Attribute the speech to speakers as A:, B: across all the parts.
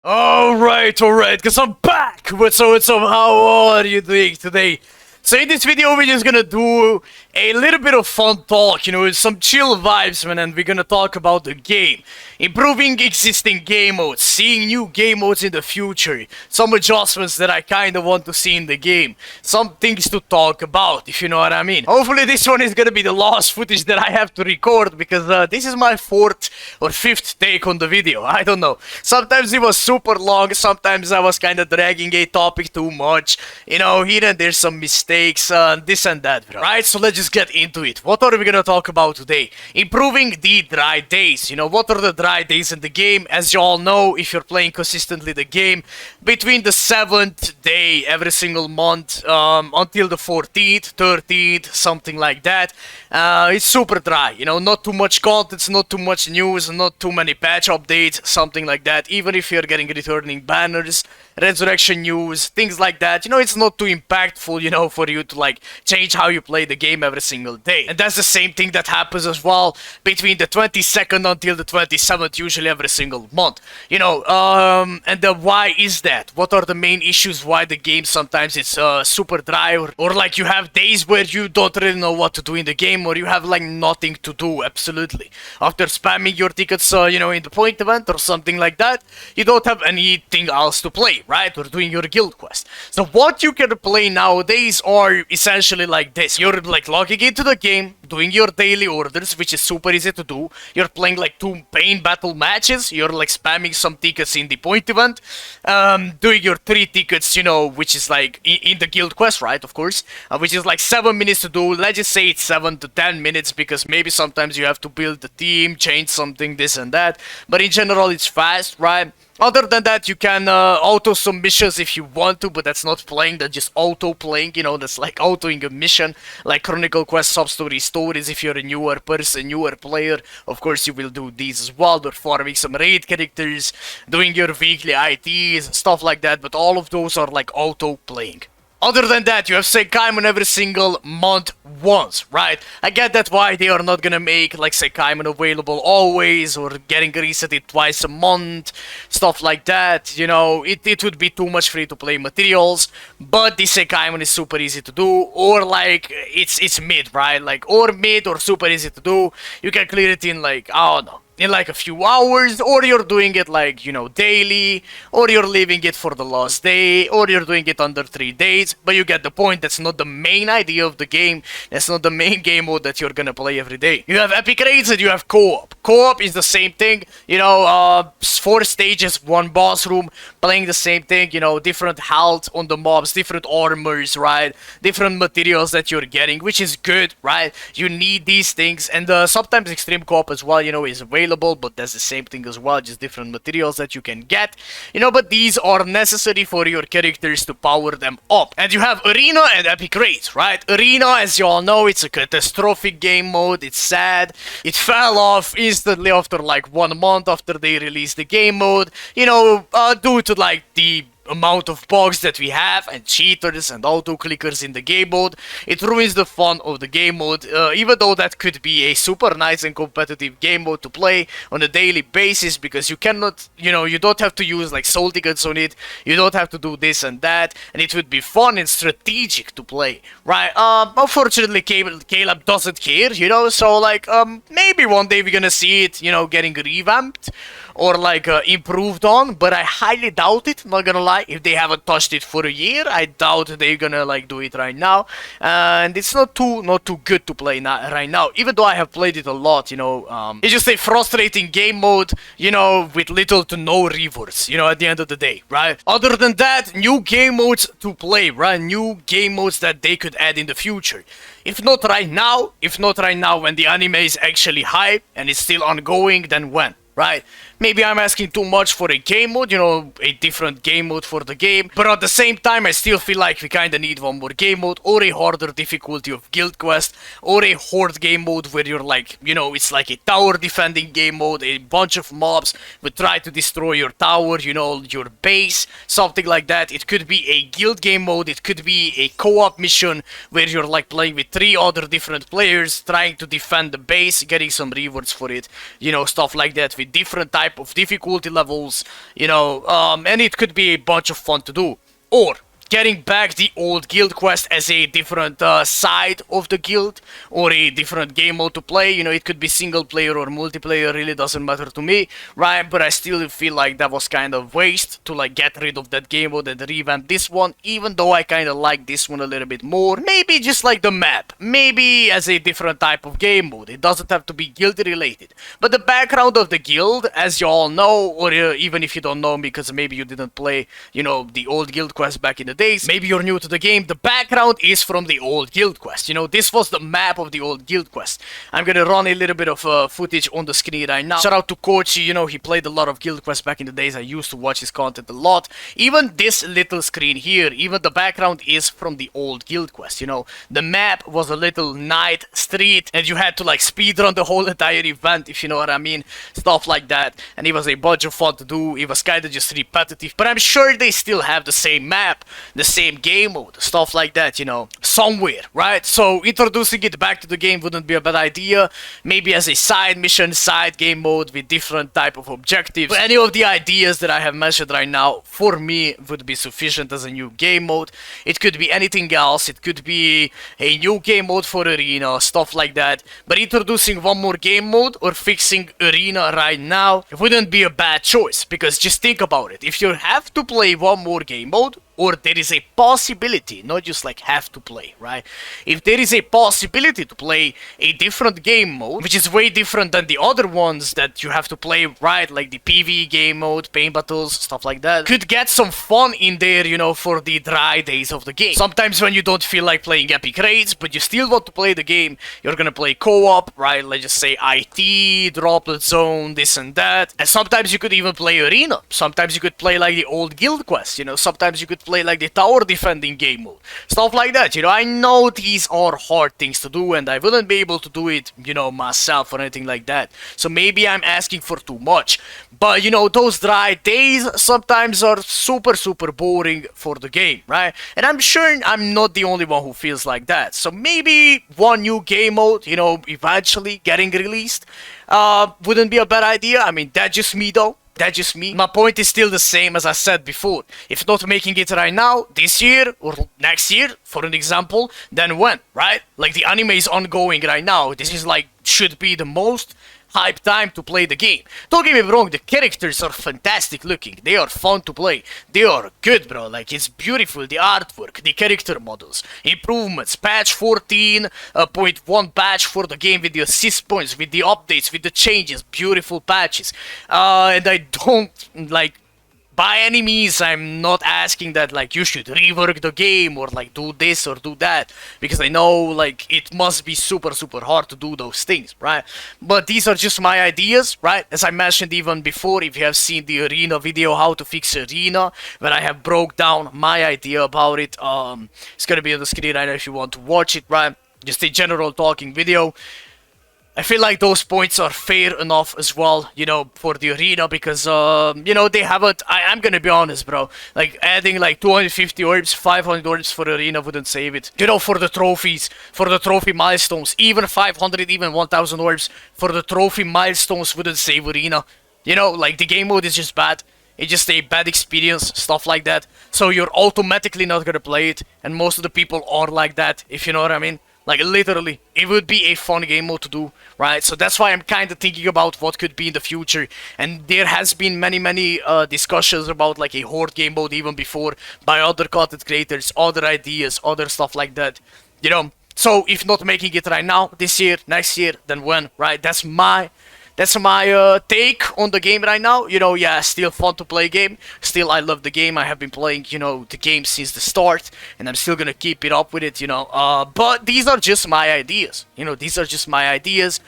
A: Alright, cause I'm back! What's up, how are you doing today? So in this video we're just gonna do a little bit of fun talk, with some chill vibes, man, and we're gonna talk about the game. Improving existing game modes, seeing new game modes in the future, some adjustments that I kinda want to see in the game, some things to talk about, if you know what I mean. Hopefully this one is gonna be the last footage that I have to record, because this is my 4th or 5th take on the video, I don't know. Sometimes it was super long, sometimes I was kinda dragging a topic too much, here and there's some mistakes, this and that, bro. Right, so let's just get into it. What are we gonna talk about today? Improving the dry days. What are the dry days in the game? As you all know, if you're playing consistently the game, between the 7th day every single month until the 14th, 13th, something like that, it's super dry. Not too much content, not too much news, not too many patch updates, something like that. Even if you're getting returning banners, resurrection news, things like that, it's not too impactful, for you to like change how you play the game every single day. And that's the same thing that happens as well between the 22nd until the 27th, usually every single month. And why is that? What are the main issues why the game sometimes it's super dry, or like you have days where you don't really know what to do in the game, or you have like nothing to do, absolutely. After spamming your tickets, in the point event or something like that, you don't have anything else to play, right? Or doing your guild quest. So what you can play nowadays are essentially like this. You're like logging into the game, doing your daily orders, which is super easy to do. You're playing like 2 pain battle matches. You're like spamming some tickets in the point event. Doing your 3 tickets, which is like in the guild quest, right? Of course. Which is like 7 minutes to do. Let's just say it's 7 to 10 minutes because maybe sometimes you have to build the team, change something, this and that. But in general, it's fast, right? Other than that, you can auto some missions if you want to, but that's not playing, that's just auto playing, that's like autoing a mission, like Chronicle Quest sub-story stories. If you're a newer person, newer player, of course you will do these as well. They're farming some raid characters, doing your weekly ITs, stuff like that, but all of those are like auto playing. Other than that, you have Seikaimon every single month once, right? I get that why they are not gonna make like Seikaimon available always, or getting resetted twice a month, stuff like that, it would be too much free-to-play materials, but the Seikaimon is super easy to do, or like, it's mid, right? Like, or mid, or super easy to do. You can clear it in like, I don't know, in like a few hours, or you're doing it like, daily, or you're leaving it for the last day, or you're doing it under 3 days, but you get the point. That's not the main idea of the game. That's not the main game mode that you're gonna play every day. You have epic raids and you have co-op. Co-op is the same thing, 4 stages, 1 boss room, playing the same thing, different health on the mobs, different armors, right? Different materials that you're getting, which is good, right? You need these things, and sometimes extreme co-op as well, is available, but that's the same thing as well, just different materials that you can get, but these are necessary for your characters to power them up. And you have Arena and Epic Raids, right? Arena, as you all know, it's a catastrophic game mode, it's sad, it fell off instantly after like 1 month after they released the game mode, due to like the amount of bugs that we have, and cheaters and auto clickers in the game mode. It ruins the fun of the game mode, even though that could be a super nice and competitive game mode to play on a daily basis, because you cannot, you don't have to use like soul tickets on it, you don't have to do this and that, and it would be fun and strategic to play, right? Unfortunately, Caleb doesn't care, so like, maybe one day we're gonna see it, getting revamped, or like improved on, but I highly doubt it, not gonna lie. If they haven't touched it for a year, I doubt they're gonna like do it right now, and it's not too good to play right now, even though I have played it a lot. It's just a frustrating game mode, with little to no rewards, at the end of the day, right? Other than that, new game modes to play, right? New game modes that they could add in the future. If not right now when the anime is actually hype and it's still ongoing, then when? Right? Maybe I'm asking too much for a game mode, a different game mode for the game, but at the same time I still feel like we kinda need one more game mode, or a harder difficulty of guild quest, or a horde game mode where you're like, it's like a tower defending game mode, a bunch of mobs would try to destroy your tower, your base, something like that. It could be a guild game mode, it could be a co-op mission where you're like playing with 3 other different players, trying to defend the base, getting some rewards for it, stuff like that, with different types type of difficulty levels, you know, and it could be a bunch of fun to do. Or getting back the old guild quest as a different side of the guild, or a different game mode to play. You know, it could be single player or multiplayer, really doesn't matter to me, right? But I still feel like that was kind of waste to like get rid of that game mode and revamp this one, even though I kind of like this one a little bit more. Maybe just like the map, maybe as a different type of game mode. It doesn't have to be guild related, but the background of the guild, as you all know, or even if you don't know because maybe you didn't play, you know, the old guild quest back in the days, maybe you're new to the game, the background is from the old guild quest. You know, this was the map of the old guild quest. I'm gonna run a little bit of footage on the screen right now. Shout out to Kochi, you know, he played a lot of guild quests back in the days. I used to watch his content a lot. Even this little screen here, even the background is from the old guild quest. You know, the map was a little night street and you had to like speedrun the whole entire event, if you know what I mean, stuff like that. And it was a bunch of fun to do. It was kind of just repetitive, but I'm sure they still have the same map, the same game mode, stuff like that, you know, somewhere, right? So introducing it back to the game wouldn't be a bad idea. Maybe as a side mission, side game mode with different type of objectives. But any of the ideas that I have mentioned right now, for me, would be sufficient as a new game mode. It could be anything else. It could be a new game mode for Arena, stuff like that. But introducing one more game mode or fixing Arena right now, it wouldn't be a bad choice, because just think about it. If you have to play one more game mode, or there is a possibility, not just like have to play, right? If there is a possibility to play a different game mode, which is way different than the other ones that you have to play, right? Like the PvE game mode, paint battles, stuff like that. Could get some fun in there, you know, for the dry days of the game. Sometimes when you don't feel like playing epic raids, but you still want to play the game, you're gonna play co-op, right? Let's just say IT, droplet zone, this and that. And sometimes you could even play Arena. Sometimes you could play like the old guild quest, you know, sometimes you could play like the tower defending game mode, stuff like that. You know, I know these are hard things to do and I wouldn't be able to do it, you know, myself or anything like that, so maybe I'm asking for too much. But you know, those dry days sometimes are super boring for the game, right? And I'm sure I'm not the only one who feels like that. So maybe one new game mode, you know, eventually getting released wouldn't be a bad idea. I mean, that's just me though. That's just me. My point is still the same as I said before. If not making it right now, this year or next year, for an example, then when, right? Like the anime is ongoing right now. This is like, should be the most hype time to play the game. Don't get me wrong, the characters are fantastic looking. They are fun to play. They are good, bro. Like, it's beautiful. The artwork, the character models, improvements, patch 14.1 patch for the game with the assist points, with the updates, with the changes, beautiful patches. And I don't, like, by any means, I'm not asking that, like, you should rework the game or, like, do this or do that, because I know, like, it must be super hard to do those things, right? But these are just my ideas, right? As I mentioned even before, if you have seen the Arena video, how to fix Arena, where I have broke down my idea about it, it's gonna be on the screen right now if you want to watch it, right? Just a general talking video. I feel like those points are fair enough as well, you know, for the Arena, because, you know, they haven't, I'm gonna be honest, bro, like, adding, like, 250 orbs, 500 orbs for Arena wouldn't save it. You know, for the trophies, for the trophy milestones, even 500, even 1000 orbs for the trophy milestones wouldn't save Arena. You know, like, the game mode is just bad. It's just a bad experience, stuff like that. So you're automatically not gonna play it, and most of the people are like that, if you know what I mean. Like, literally, it would be a fun game mode to do, right? So that's why I'm kind of thinking about what could be in the future. And there has been many discussions about, like, a horde game mode even before by other content creators, other ideas, other stuff like that, you know? So if not making it right now, this year, next year, then when, right? That's my take on the game right now. You know, yeah, still fun to play game. Still, I love the game. I have been playing, you know, the game since the start, and I'm still gonna keep it up with it, you know. But these are just my ideas. You know, these are just my ideas.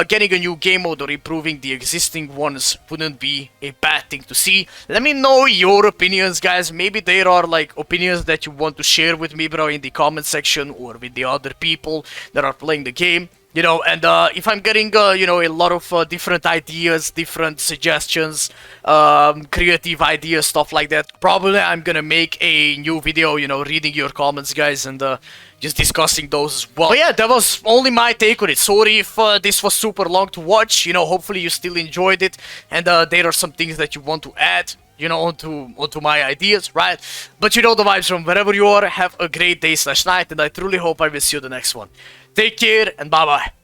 A: Getting a new game mode or improving the existing ones wouldn't be a bad thing to see. Let me know your opinions, guys. Maybe there are, like, opinions that you want to share with me, bro, in the comment section or with the other people that are playing the game. You know, and if I'm getting, you know, a lot of different ideas, different suggestions, creative ideas, stuff like that, probably I'm gonna make a new video, you know, reading your comments, guys, and just discussing those as well. But yeah, that was only my take on it. Sorry if this was super long to watch, you know, hopefully you still enjoyed it, and there are some things that you want to add, you know, onto my ideas, right? But you know the vibes from wherever you are. Have a great day / night, and I truly hope I will see you the next one. Take care, and bye-bye.